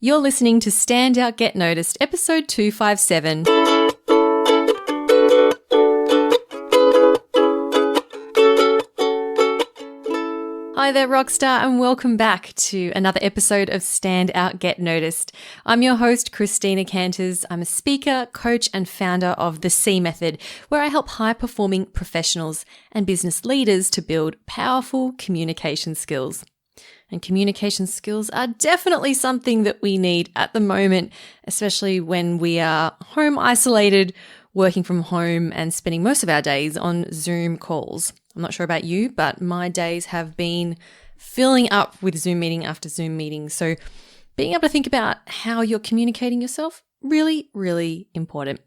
You're listening to Stand Out, Get Noticed, episode 257. Hi there, Rockstar, and welcome back to another episode of Stand Out, Get Noticed. I'm your host, Christina Canters. I'm a speaker, coach, and founder of the C Method, where I help high-performing professionals and business leaders to build powerful communication skills. And communication skills are definitely something that we need at the moment, especially when we are home isolated, working from home, and spending most of our days on Zoom calls. I'm not sure about you, but my days have been filling up with Zoom meeting after Zoom meeting. So being able to think about how you're communicating yourself, really, really important.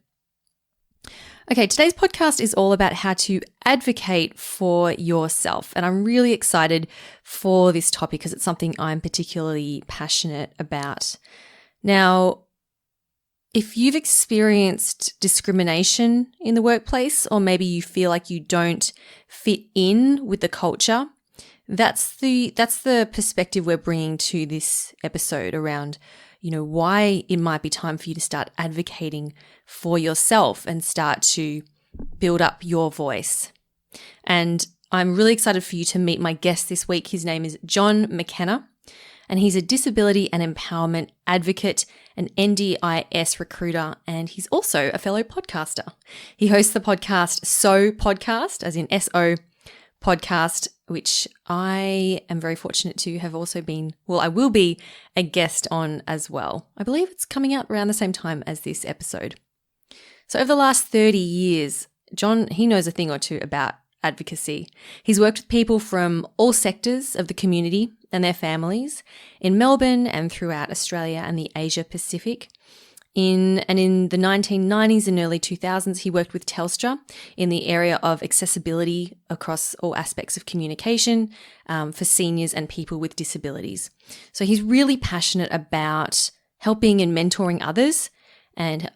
Okay, today's podcast is all about how to advocate for yourself. And I'm really excited for this topic because it's something I'm particularly passionate about. Now, if you've experienced discrimination in the workplace, or maybe you feel like you don't fit in with the culture, that's the perspective we're bringing to this episode around, why it might be time for you to start advocating for yourself and start to build up your voice. And I'm really excited for you to meet my guest this week. His name is John McKenna, and he's a disability and empowerment advocate, an NDIS recruiter, and he's also a fellow podcaster. He hosts the podcast So Podcast, as in SO podcast, which I am very fortunate to have also been, I will be a guest on as well. I believe it's coming out around the same time as this episode. So over the last 30 years, John, he knows a thing or two about advocacy. He's worked with people from all sectors of the community and their families in Melbourne and throughout Australia and the Asia Pacific. In the 1990s and early 2000s, he worked with Telstra in the area of accessibility across all aspects of communication for seniors and people with disabilities. So he's really passionate about helping and mentoring others and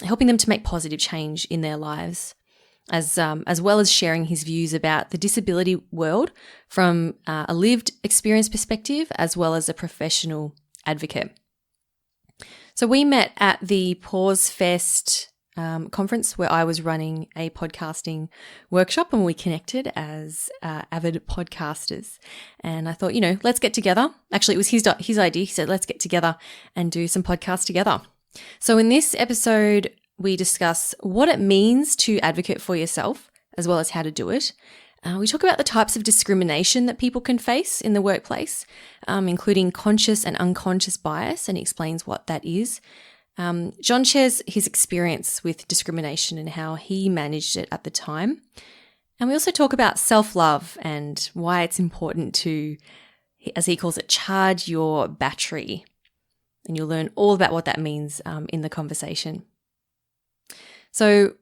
helping them to make positive change in their lives, as well as sharing his views about the disability world from a lived experience perspective, as well as a professional advocate. So we met at the Pause Fest conference where I was running a podcasting workshop, and we connected as avid podcasters. And I thought, let's get together. Actually, it was his idea. He said, let's get together and do some podcasts together. So in this episode, we discuss what it means to advocate for yourself, as well as how to do it. We talk about the types of discrimination that people can face in the workplace, including conscious and unconscious bias, and he explains what that is. John shares his experience with discrimination and how he managed it at the time. And we also talk about self-love and why it's important to, as he calls it, charge your battery. And you'll learn all about what that means in the conversation. So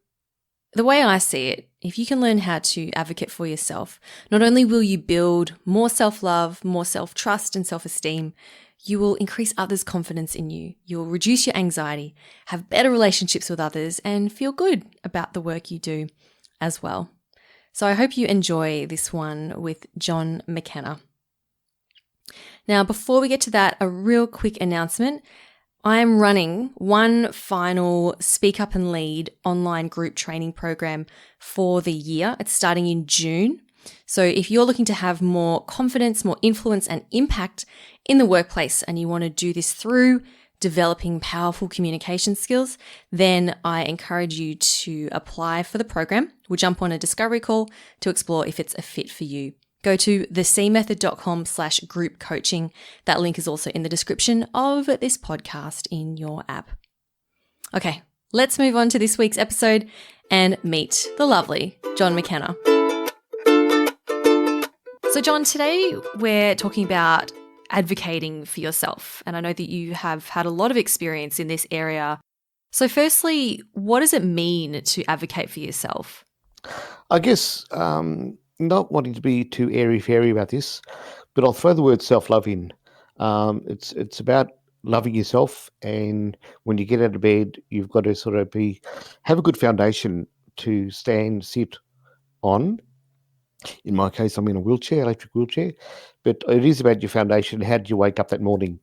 the way I see it, if you can learn how to advocate for yourself, not only will you build more self-love, more self-trust and self-esteem, you will increase others' confidence in you. You'll reduce your anxiety, have better relationships with others, and feel good about the work you do as well. So I hope you enjoy this one with John McKenna. Now, before we get to that, a real quick announcement. I'm running one final Speak Up and Lead online group training program for the year. It's starting in June. So if you're looking to have more confidence, more influence and impact in the workplace, and you want to do this through developing powerful communication skills, then I encourage you to apply for the program. We'll jump on a discovery call to explore if it's a fit for you. Go to thecmethod.com/group coaching. That link is also in the description of this podcast in your app. Okay, let's move on to this week's episode and meet the lovely John McKenna. So John, today we're talking about advocating for yourself. And I know that you have had a lot of experience in this area. So firstly, what does it mean to advocate for yourself? I guess not wanting to be too airy-fairy about this, but I'll throw the word self-love in. It's about loving yourself, and when you get out of bed, you've got to sort of have a good foundation to sit on. In my case, I'm in a electric wheelchair, but it is about your foundation. How did you wake up that morning?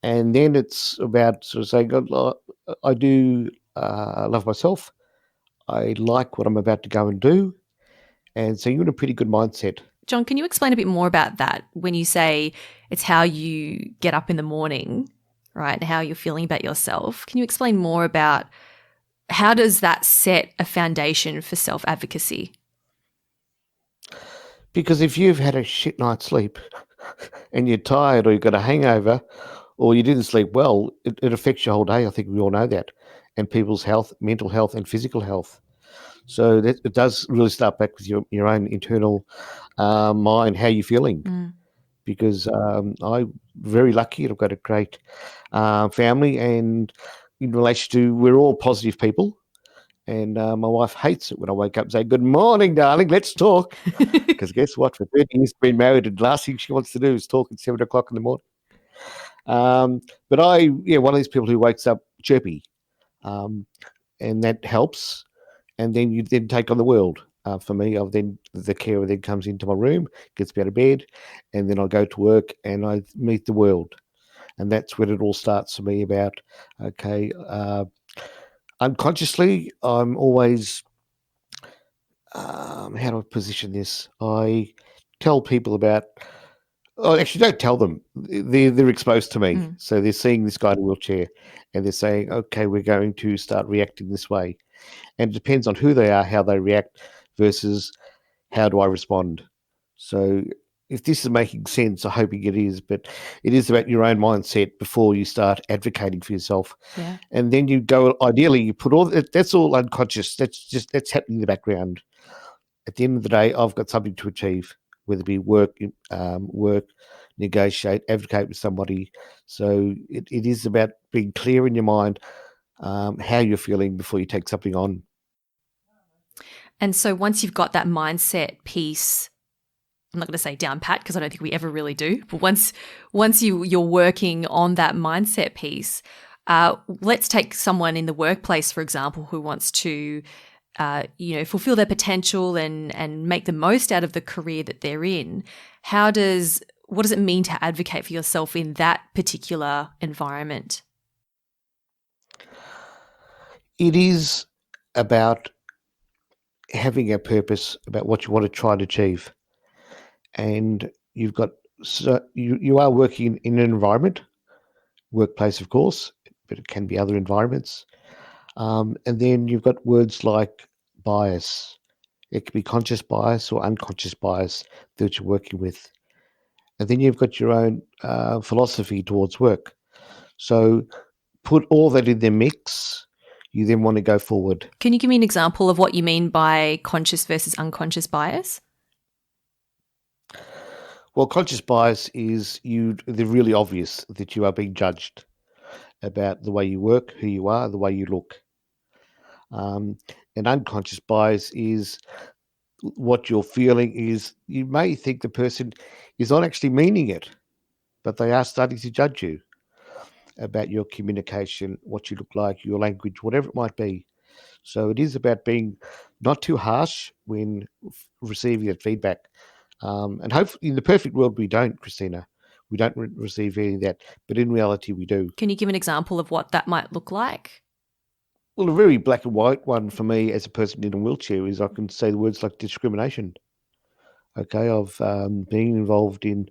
And then it's about sort of saying, I do love myself. I like what I'm about to go and do. And so you're in a pretty good mindset. John, can you explain a bit more about that when you say it's how you get up in the morning, right, and how you're feeling about yourself? Can you explain more about how does that set a foundation for self-advocacy? Because if you've had a shit night's sleep and you're tired or you've got a hangover or you didn't sleep well, it affects your whole day. I think we all know that. And people's health, mental health and physical health. So that it does really start back with your own internal mind, how you're feeling. Because I'm very lucky. I've got a great family, and in relation to, we're all positive people. And my wife hates it when I wake up and say, "Good morning, darling, let's talk." Because guess what? For 30 years, been married, and the last thing she wants to do is talk at 7 o'clock in the morning. But one of these people who wakes up chirpy, and that helps. And then you then take on the world. For me, the carer then comes into my room, gets me out of bed, and then I go to work and I meet the world. And that's when it all starts for me about, okay, unconsciously, I'm always, how do I position this? I tell people about, oh, actually, don't tell them. They're exposed to me. So they're seeing this guy in a wheelchair and they're saying, okay, we're going to start reacting this way. And it depends on who they are, how they react versus how do I respond. So if this is making sense, I hope it is, but it is about your own mindset before you start advocating for yourself. Yeah. And then you go, ideally, you put all that's all unconscious. That's happening in the background. At the end of the day, I've got something to achieve, whether it be work, negotiate, advocate with somebody. So it is about being clear in your mind how you're feeling before you take something on. And so once you've got that mindset piece, I'm not going to say down pat because I don't think we ever really do, but once you're working on that mindset piece, let's take someone in the workplace, for example, who wants to fulfill their potential and make the most out of the career that they're in. What does it mean to advocate for yourself in that particular environment? It is about having a purpose about what you want to try and achieve. And you are working in an environment, workplace, of course, but it can be other environments. And then you've got words like bias. It can be conscious bias or unconscious bias that you're working with. And then you've got your own philosophy towards work. So put all that in the mix. You then want to go forward. Can you give me an example of what you mean by conscious versus unconscious bias? Well, conscious bias is the really obvious that you are being judged about the way you work, who you are, the way you look. And unconscious bias is what you're feeling is you may think the person is not actually meaning it, but they are starting to judge you about your communication, what you look like, your language, whatever it might be. So it is about being not too harsh when receiving that feedback. And hopefully, in the perfect world, we don't, Christina. We don't receive any of that. But in reality, we do. Can you give an example of what that might look like? Well, a very black and white one for me as a person in a wheelchair is I can say the words like discrimination. Okay, I've been involved in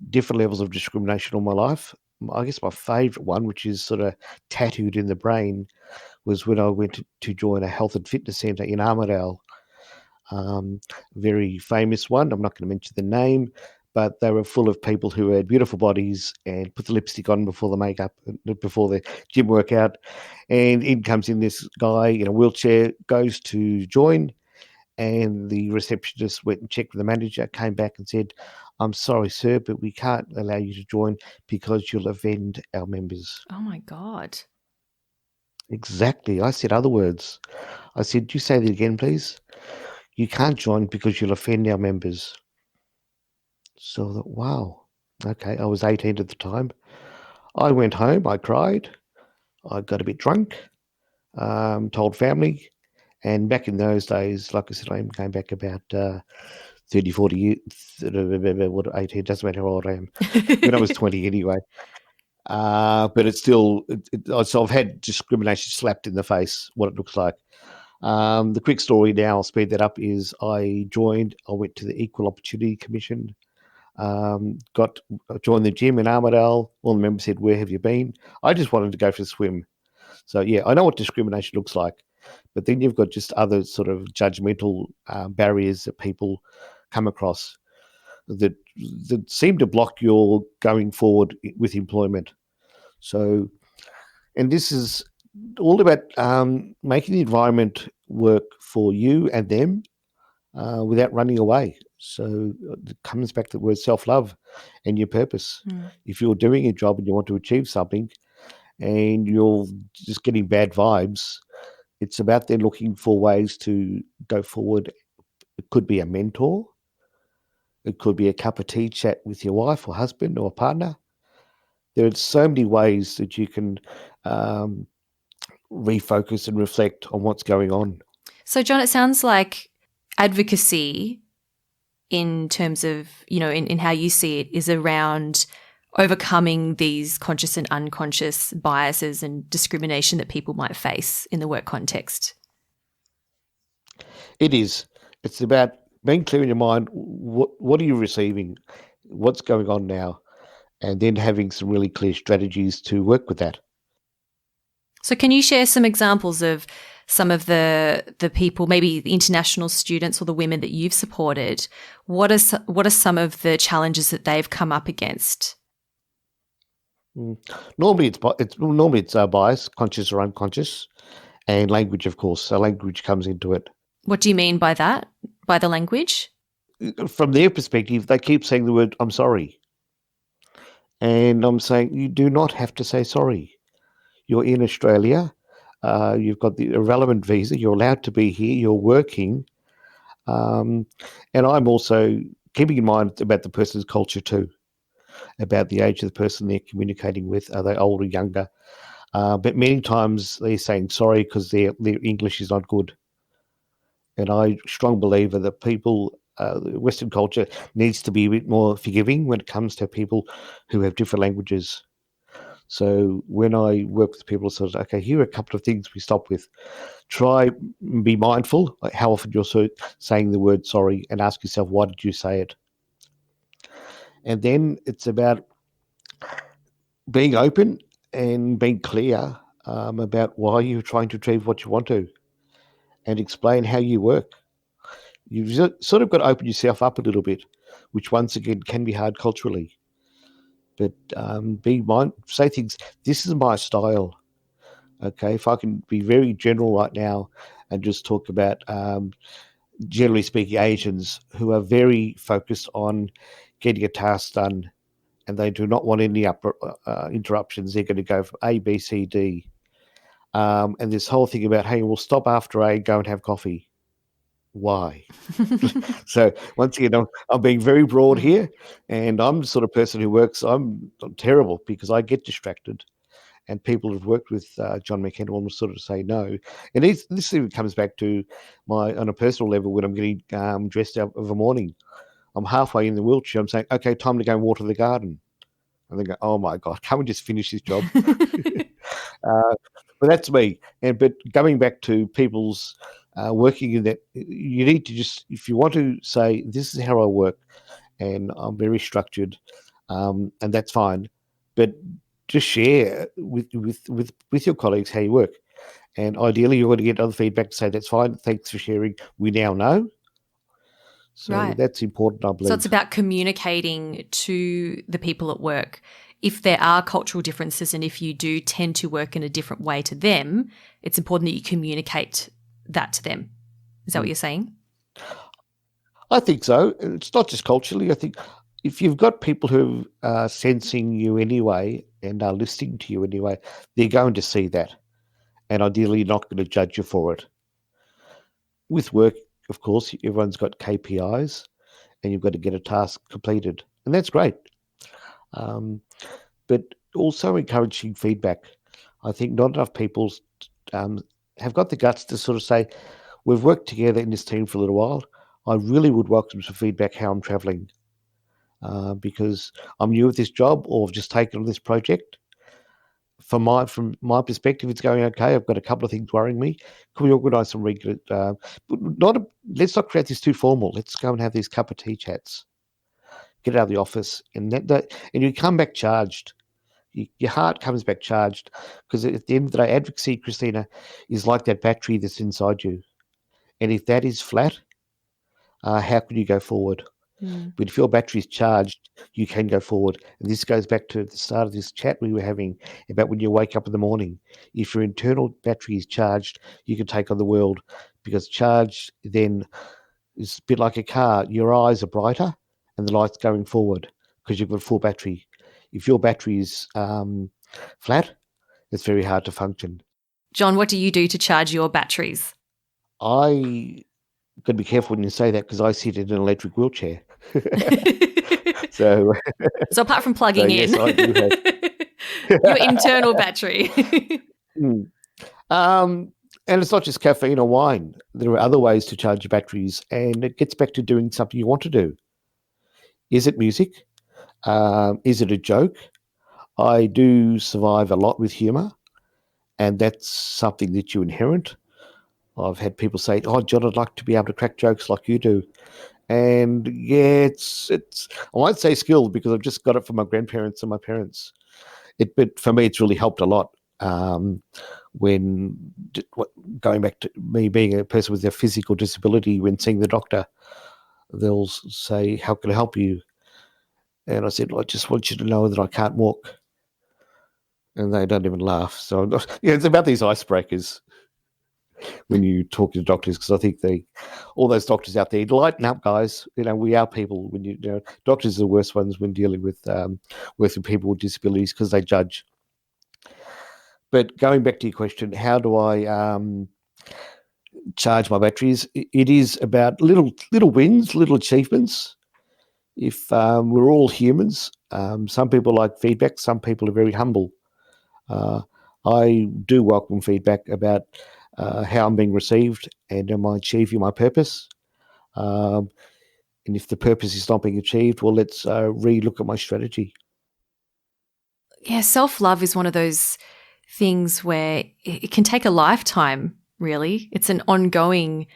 different levels of discrimination all my life. I guess my favourite one, which is sort of tattooed in the brain, was when I went to join a health and fitness centre in Armidale. Very famous one. I'm not going to mention the name, but they were full of people who had beautiful bodies and put the lipstick on before the makeup, before the gym workout. And in comes in this guy in a wheelchair, goes to join, and the receptionist went and checked with the manager, came back and said, "I'm sorry, sir, but we can't allow you to join because you'll offend our members." Oh my God. Exactly. I said other words. I said, "Do you say that again, please? You can't join because you'll offend our members." So I thought, wow. Okay, I was 18 at the time. I went home, I cried, I got a bit drunk, told family. And back in those days, like I said, I came back about 30, 40 years, 18, doesn't matter how old I am. When I was 20 anyway. but it's still, so I've had discrimination slapped in the face, what it looks like. The quick story now, I'll speed that up, is I went to the Equal Opportunity Commission, joined the gym in Armidale. All the members said, "Where have you been?" I just wanted to go for a swim. So, yeah, I know what discrimination looks like, but then you've got just other sort of judgmental barriers that people come across that seem to block your going forward with employment. So, and this is all about making the environment work for you and them without running away. So it comes back to the word self-love and your purpose. If you're doing a job and you want to achieve something and you're just getting bad vibes, it's about then looking for ways to go forward. It could be a mentor. It could be a cup of tea chat with your wife or husband or partner. There are so many ways that you can refocus and reflect on what's going on. So, John, it sounds like advocacy in terms of, in how you see it is around overcoming these conscious and unconscious biases and discrimination that people might face in the work context. It is. It's about being clear in your mind. What are you receiving? What's going on now? And then having some really clear strategies to work with that. So can you share some examples of some of the people, maybe the international students or the women that you've supported? What are some of the challenges that they've come up against? Normally it's bias, conscious or unconscious, and language, of course. So language comes into it. What do you mean by that? By the language? From their perspective, they keep saying the word "I'm sorry," and I'm saying you do not have to say sorry. You're in Australia. You've got the irrelevant visa. You're allowed to be here. You're working. And I'm also keeping in mind about the person's culture too, about the age of the person they're communicating with. Are they older, younger? But many times they're saying sorry because their English is not good. And I'm a strong believer that people, Western culture needs to be a bit more forgiving when it comes to people who have different languages. So when I work with people, sort of, okay, here are a couple of things we stop with. Try, be mindful, like how often you're saying the word sorry, and ask yourself, why did you say it? And then it's about being open and being clear about why you're trying to achieve what you want to, and explain how you work. You've sort of got to open yourself up a little bit, which once again can be hard culturally. But say things, this is my style. Okay, if I can be very general right now and just talk about, generally speaking, Asians who are very focused on getting a task done and they do not want any interruptions. They're going to go from A, B, C, D. And this whole thing about, hey, we'll stop after A, go and have coffee. Why? So once again, I'm being very broad here, and I'm the sort of person who works. I'm terrible because I get distracted, and people who've worked with John McKenna will sort of say no. And this even comes back to on a personal level, when I'm getting dressed out of a morning. I'm halfway in the wheelchair. I'm saying, okay, time to go and water the garden. And they go, oh my God, can't we just finish this job? But that's me. But going back to people's working in that, you need to just, if you want to say, this is how I work, and I'm very structured, and that's fine. But just share with your colleagues how you work. And ideally, you're going to get other feedback to say, that's fine, thanks for sharing, we now know. So right. That's important, I believe. So it's about communicating to the people at work. If there are cultural differences and if you do tend to work in a different way to them, it's important that you communicate that to them. Is that what you're saying? I think so. It's not just culturally. I think if you've got people who are sensing you anyway and are listening to you anyway, they're going to see that. And ideally, you're not going to judge you for it. With work, of course, everyone's got KPIs and you've got to get a task completed. And that's great. But also encouraging feedback. I think not enough people have got the guts to sort of say, we've worked together in this team for a little while. I really would welcome some feedback how I'm travelling because I'm new at this job or I've just taken on this project. from my perspective, it's going okay. I've got a couple of things worrying me. Can we organise some regular? Let's not create this too formal. Let's go and have these cup of tea chats. Get out of the office, and and you come back charged. Your heart comes back charged, because at the end of the day, advocacy, Christina, is like that battery that's inside you. And if that is flat, how can you go forward? But if your battery is charged, you can go forward. And this goes back to the start of this chat we were having about when you wake up in the morning. If your internal battery is charged, you can take on the world, because charge then is a bit like a car. Your eyes are brighter and the light's going forward because you've got full battery. If your battery is flat, it's very hard to function. John, what do you do to charge your batteries? I got to be careful when you say that, because I sit in an electric wheelchair. So apart from plugging yes, in, I do have your internal battery. And it's not just caffeine or wine. There are other ways to charge your batteries, and it gets back to doing something you want to do. Is it music? Is it a joke? I do survive a lot with humour, and that's something that you inherit. I've had people say, "Oh, John, I'd like to be able to crack jokes like you do." And yeah, it's I won't say skilled, because I've just got it from my grandparents and my parents. But for me, it's really helped a lot. When going back to me being a person with a physical disability, when seeing the doctor, they'll say, "How can I help you?" And I said, "I just want you to know that I can't walk." And they don't even laugh. So it's about these icebreakers when you talk to doctors, because I think all those doctors out there, lighten up, guys. We are people. When doctors are the worst ones when dealing with working people with disabilities, because they judge. But going back to your question, how do I charge my batteries? It is about little wins, little achievements. If we're all humans, some people like feedback, some people are very humble. I do welcome feedback about how I'm being received, and am I achieving my purpose? And if the purpose is not being achieved, well, let's re-look at my strategy. Yeah, self-love is one of those things where it can take a lifetime, really. It's an ongoing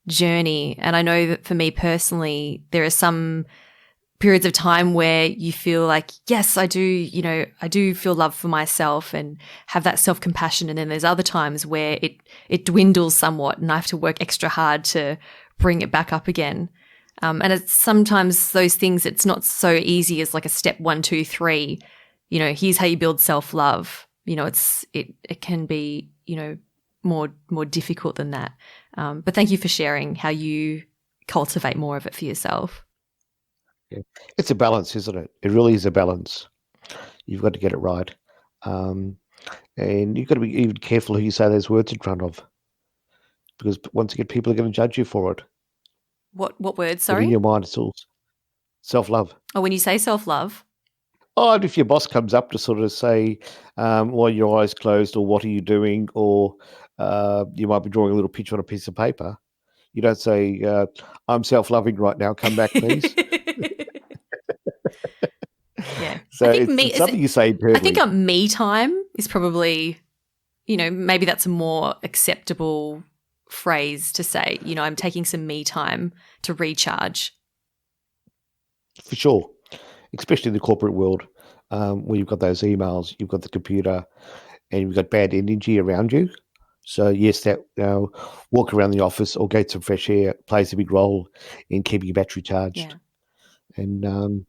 journey. And I know that for me personally, there are some periods of time where you feel like, yes, I do feel love for myself and have that self-compassion. And then there's other times where it dwindles somewhat and I have to work extra hard to bring it back up again. And it's sometimes those things, it's not so easy as like a step 1, 2, 3. Here's how you build self-love. It can be, more difficult than that. But thank you for sharing how you cultivate more of it for yourself. Yeah. It's a balance, isn't it? It really is a balance. You've got to get it right. And you've got to be even careful who you say those words in front of, because once again, people are going to judge you for it. What words, But in sorry? your mind, it's all self-love. Oh, when you say self-love? Oh, and if your boss comes up to sort of say, "Why are your eyes closed?" or "What are you doing?" or you might be drawing a little picture on a piece of paper, you don't say, "I'm self-loving right now. Come back, please." Yeah. So I think it's something you say I internally. think me time is probably, maybe that's a more acceptable phrase to say, I'm taking some me time to recharge. For sure, especially in the corporate world, where you've got those emails, you've got the computer, and you've got bad energy around you. So yes, that walk around the office or get some fresh air plays a big role in keeping your battery charged. Yeah. And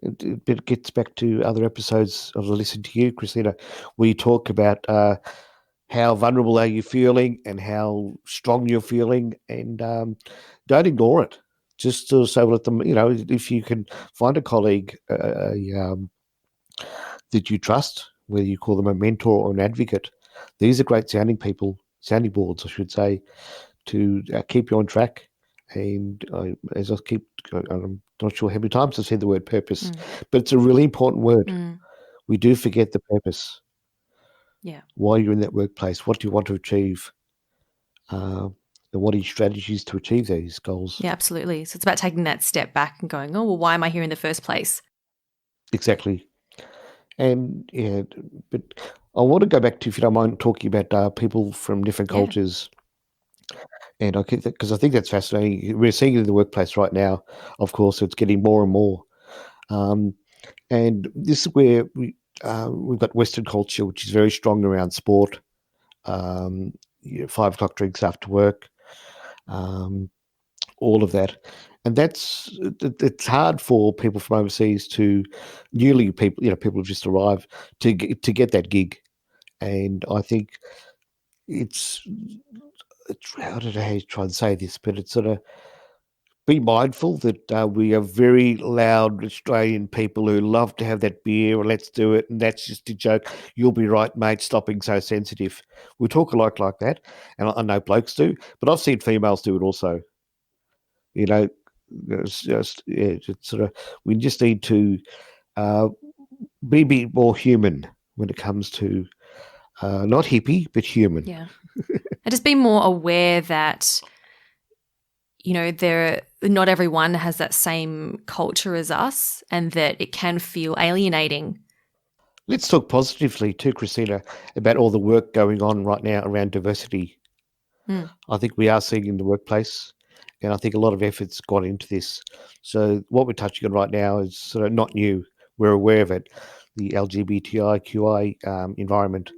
it gets back to other episodes of the Listen to You, Christina, where you talk about how vulnerable are you feeling and how strong you're feeling, and don't ignore it. Just to say, let them, if you can find a colleague that you trust, whether you call them a mentor or an advocate, these are great sounding boards, I should say, to keep you on track. And as I'm not sure how many times I've said the word purpose, but it's a really important word. We do forget the purpose. Yeah. Why you're in that workplace, what do you want to achieve, and what are your strategies to achieve these goals? Yeah, absolutely. So it's about taking that step back and going, oh, well, why am I here in the first place? Exactly. And yeah, but I want to go back to, if you don't mind, talking about people from different Yeah. cultures. And I think that, because I think that's fascinating. We're seeing it in the workplace right now. Of course, it's getting more and more. Um, and this is where we've got Western culture, which is very strong around sport, 5 o'clock drinks after work, um, all of that. And it's hard for people from overseas to newly people, people who've just arrived to get that gig. And I think it's, how did I try and say this? But it's sort of, be mindful that we are very loud Australian people who love to have that beer, or let's do it, and that's just a joke. You'll be right, mate. Stop being so sensitive. We talk a lot like that, and I know blokes do, but I've seen females do it also. You know, it's just, yeah, it's sort of, we just need to uh, be a bit more human when it comes to not hippie but human. Yeah. And just be more aware that, not everyone has that same culture as us, and that it can feel alienating. Let's talk positively too, Christina, about all the work going on right now around diversity. Mm. I think we are seeing in the workplace, and I think a lot of effort's gone into this. So what we're touching on right now is sort of not new. We're aware of it. The LGBTIQI environment,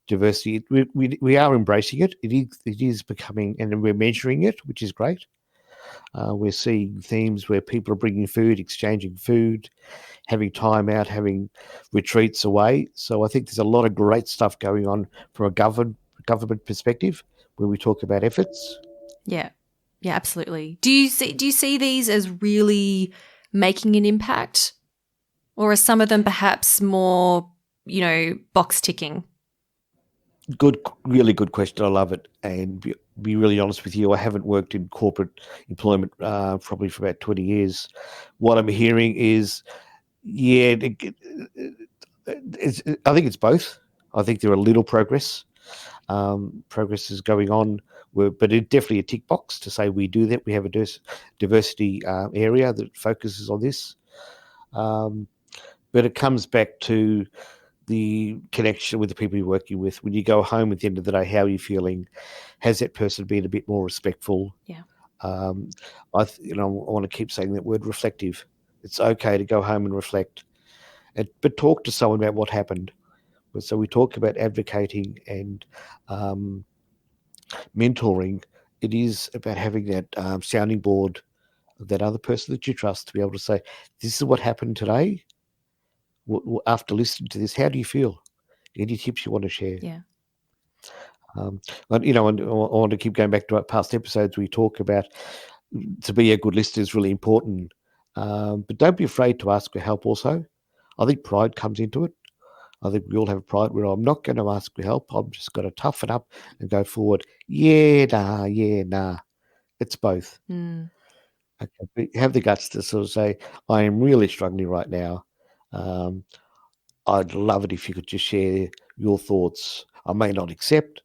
diversity. We are embracing it. It is becoming, and we're measuring it, which is great. We're seeing themes where people are bringing food, exchanging food, having time out, having retreats away. So I think there's a lot of great stuff going on from a government perspective when we talk about efforts. Yeah. Yeah, absolutely. Do you see these as really making an impact, or are some of them perhaps more, box ticking? Good, really good question. I love it. And be really honest with you, I haven't worked in corporate employment probably for about 20 years. What I'm hearing is, yeah, I think it's both. I think there are little progress. Progress is going on, but it's definitely a tick box to say we do that. We have a diversity area that focuses on this. Um, but it comes back to the connection with the people you're working with. When you go home at the end of the day, how are you feeling? Has that person been a bit more respectful? Yeah. Um, I want to keep saying that word, reflective. It's okay to go home and reflect, but talk to someone about what happened. So we talk about advocating and um, mentoring. It is about having that sounding board of that other person that you trust to be able to say, "This is what happened today. After listening to this, how do you feel? Any tips you want to share?" Yeah. And I want to keep going back to our past episodes. We talk about to be a good listener is really important, but don't be afraid to ask for help. Also, I think pride comes into it. I think we all have pride where I'm not going to ask for help. I'm just going to toughen up and go forward. Yeah, nah, yeah, nah. It's both. Mm. Okay, but have the guts to sort of say, I am really struggling right now. Um, I'd love it if you could just share your thoughts. I may not accept,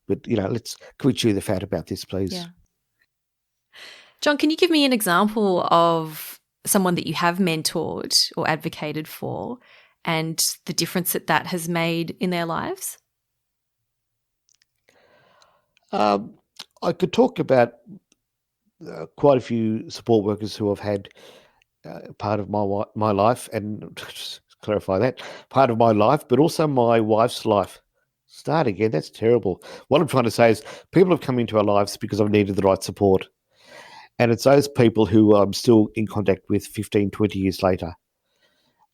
but can we chew the fat about this, please? Yeah. John, can you give me an example of someone that you have mentored or advocated for, and the difference that that has made in their lives? Um, I could talk about quite a few support workers who have had part of my life, and just clarify that part of my life, but also my wife's life. Start again. That's terrible. What I'm trying to say is, people have come into our lives because I've needed the right support, and it's those people who I'm still in contact with 15, 20 years later,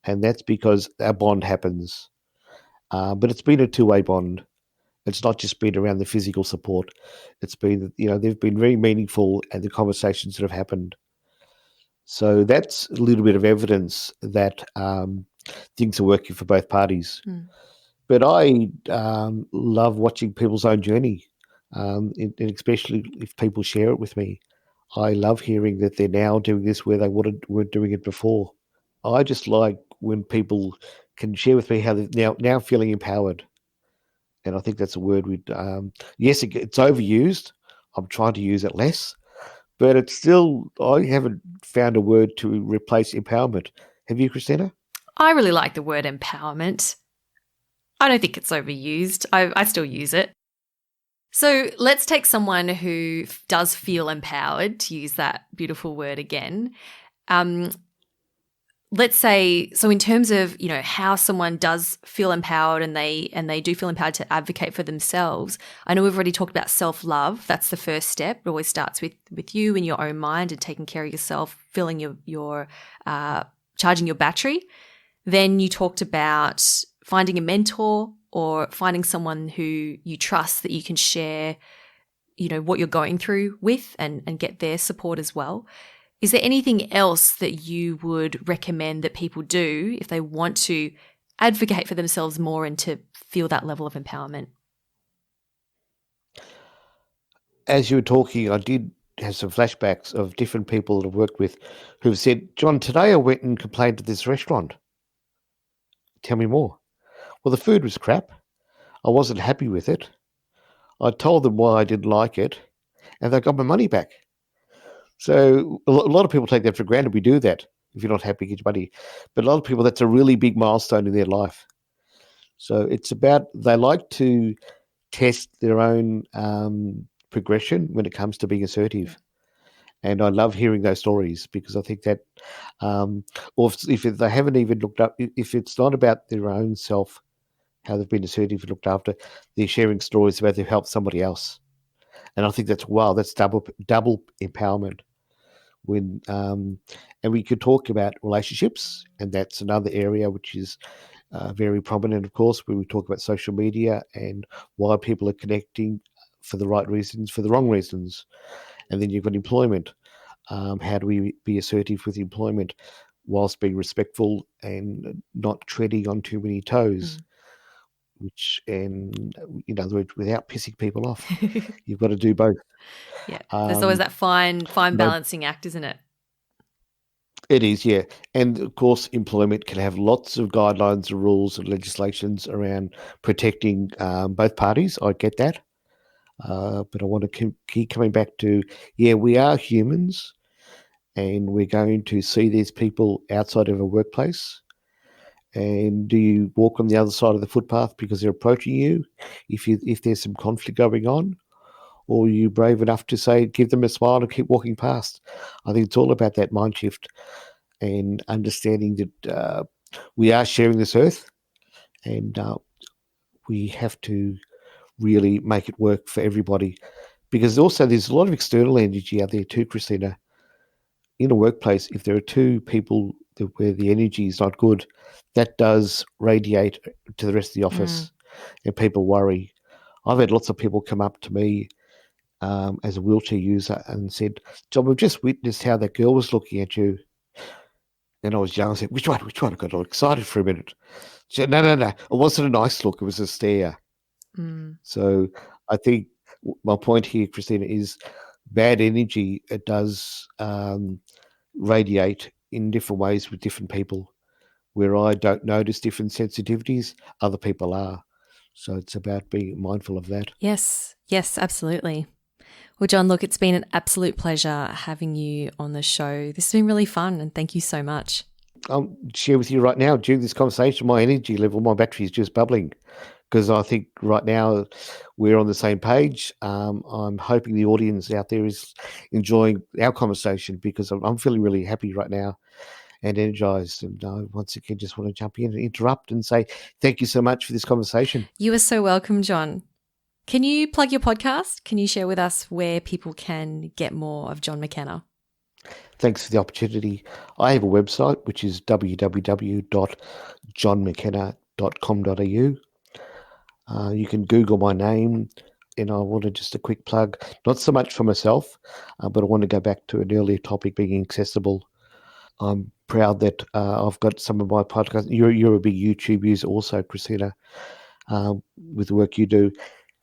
and that's because our bond happens. But it's been a two-way bond. It's not just been around the physical support. It's been, they've been very meaningful, and the conversations that have happened. So that's a little bit of evidence that things are working for both parties. Mm. But I love watching people's own journey, and especially if people share it with me. I love hearing that they're now doing this where they were doing it before. I just like when people can share with me how they're now feeling empowered. And I think that's a word yes, it's overused. I'm trying to use it less, but it's still, I haven't found a word to replace empowerment. Have you, Christina? I really like the word empowerment. I don't think it's overused. I still use it. So let's take someone who does feel empowered, to use that beautiful word again. Let's say, so in terms of, how someone does feel empowered and they do feel empowered to advocate for themselves. I know we've already talked about self-love. That's the first step. It always starts with you in your own mind and taking care of yourself, filling your charging your battery. Then you talked about finding a mentor or finding someone who you trust that you can share, what you're going through with and get their support as well. Is there anything else that you would recommend that people do if they want to advocate for themselves more and to feel that level of empowerment? As you were talking, I did have some flashbacks of different people that I've worked with who've said, John, today I went and complained to this restaurant. Tell me more. Well, the food was crap. I wasn't happy with it. I told them why I didn't like it, and they got my money back. So a lot of people take that for granted. We do that. If you're not happy, get your money. But a lot of people, that's a really big milestone in their life. So it's about, they like to test their own progression when it comes to being assertive. And I love hearing those stories because I think that, or if they haven't even looked up, if it's not about their own self, how they've been assertive and looked after, they're sharing stories about they've helped somebody else. And I think that's, wow, that's double empowerment. When and we could talk about relationships, and that's another area which is very prominent, of course, when we talk about social media and why people are connecting for the right reasons, for the wrong reasons. And then you've got employment. How do we be assertive with employment whilst being respectful and not treading on too many toes? And in other words, without pissing people off, you've got to do both. Yeah, there's always that fine No, balancing act, isn't it? it is, yeah. And of course, employment can have lots of guidelines and rules and legislations around protecting both parties. I get that. But I want to keep coming back to, yeah, we are humans and we're going to see these people outside of a workplace. And do you walk on the other side of the footpath because they're approaching you if there's some conflict going on? Or are you brave enough to say, give them a smile and keep walking past? I think it's all about that mind shift and understanding that we are sharing this earth and we have to really make it work for everybody. Because also there's a lot of external energy out there too, Christina. In a workplace, if there are two people where the energy is not good, that does radiate to the rest of the office and people worry. I've had lots of people come up to me as a wheelchair user and said, John, we've just witnessed how that girl was looking at you. And I was young. I said, which one? Which one? I got all excited for a minute. She said, no. It wasn't a nice look. It was a stare. So I think my point here, Christina, is bad energy. It does radiate in different ways with different people. Where I don't notice different sensitivities, other people are. So it's about being mindful of that. Yes, absolutely. Well, John, look, it's been an absolute pleasure having you on the show. This has been really fun and thank you so much. I'll share with you right now, during this conversation, my energy level, my battery is just bubbling because I think right now we're on the same page. I'm hoping the audience out there is enjoying our conversation because I'm feeling really happy right now and energized. And once again, just want to jump in and interrupt and say thank you so much for this conversation. You are so welcome, John. Can you plug your podcast? Can you share with us where people can get more of John McKenna? Thanks for the opportunity. I have a website, which is www.johnmckenna.com.au. You can Google my name, and I wanted just a quick plug, not so much for myself, but I want to go back to an earlier topic, being accessible. I'm proud that I've got some of my podcasts. You're a big YouTube user also, Christina, with the work you do.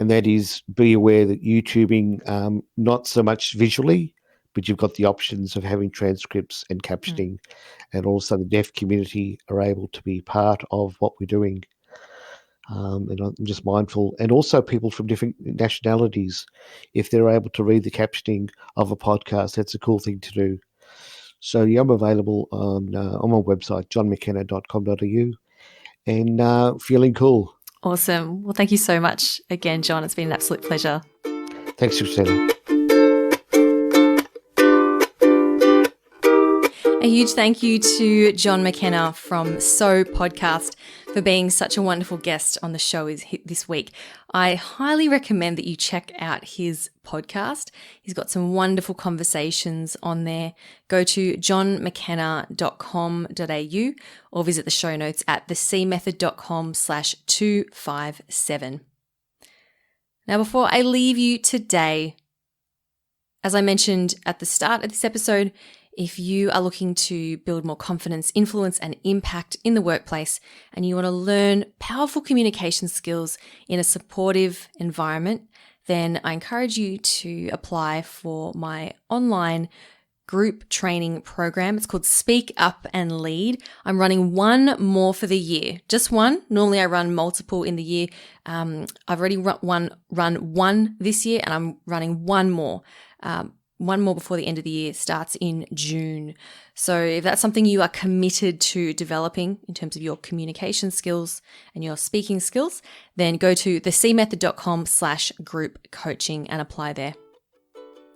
And that is, be aware that YouTubing, not so much visually, but you've got the options of having transcripts and captioning, and also the deaf community are able to be part of what we're doing. And I'm just mindful, and also people from different nationalities, if they're able to read the captioning of a podcast, that's a cool thing to do. So yeah, I'm available on my website, johnmckenna.com.au, and feeling cool. Awesome. Well, thank you so much again, John. It's been an absolute pleasure. Thanks, Christina. A huge thank you to John McKenna from So Podcast for being such a wonderful guest on the show this week. I highly recommend that you check out his podcast. He's got some wonderful conversations on there. Go to johnmckenna.com.au or visit the show notes at thecmethod.com/257. Now, before I leave you today, as I mentioned at the start of this episode, if you are looking to build more confidence, influence, and impact in the workplace, and you want to learn powerful communication skills in a supportive environment, then I encourage you to apply for my online group training program. It's called Speak Up and Lead. I'm running one more for the year, just one. Normally I run multiple in the year. I've already run one this year, and I'm running one more. One more before the end of the year, starts in June. So if that's something you are committed to developing in terms of your communication skills and your speaking skills, then go to thecmethod.com/group coaching and apply there.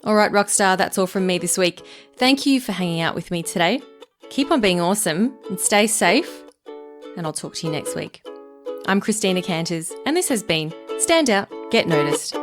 All right, Rockstar, that's all from me this week. Thank you for hanging out with me today. Keep on being awesome and stay safe, and I'll talk to you next week. I'm Christina Canters, and this has been Stand Out, Get Noticed.